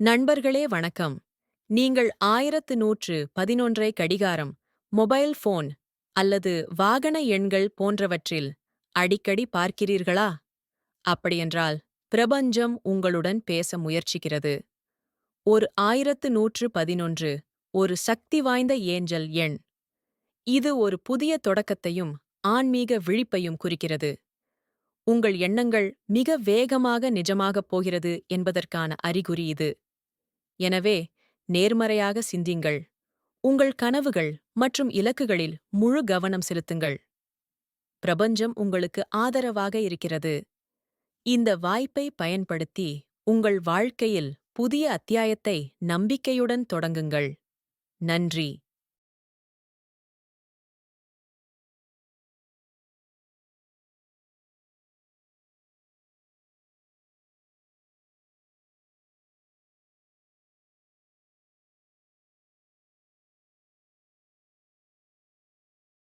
நண்பர்களே வணக்கம். நீங்கள் 1111 கடிகாரம், மொபைல் போன் அல்லது வாகன எண்கள் போன்றவற்றில் அடிக்கடி பார்க்கிறீர்களா? அப்படியென்றால் பிரபஞ்சம் உங்களுடன் பேச முயற்சிக்கிறது. ஒரு 1111 ஒரு சக்தி வாய்ந்த ஏஞ்சல் எண். இது ஒரு புதிய தொடக்கத்தையும் ஆன்மீக விழிப்பையும் குறிக்கிறது. உங்கள் எண்ணங்கள் மிக வேகமாக நிஜமாகப் போகிறது என்பதற்கான அறிகுறி இது. எனவே நேர்மறையாக சிந்தியுங்கள். உங்கள் கனவுகள் மற்றும் இலக்குகளில் முழு கவனம் செலுத்துங்கள். பிரபஞ்சம் உங்களுக்கு ஆதரவாக இருக்கிறது. இந்த வாய்ப்பை பயன்படுத்தி உங்கள் வாழ்க்கையில் புதிய அத்தியாயத்தை நம்பிக்கையுடன் தொடங்குங்கள். நன்றி.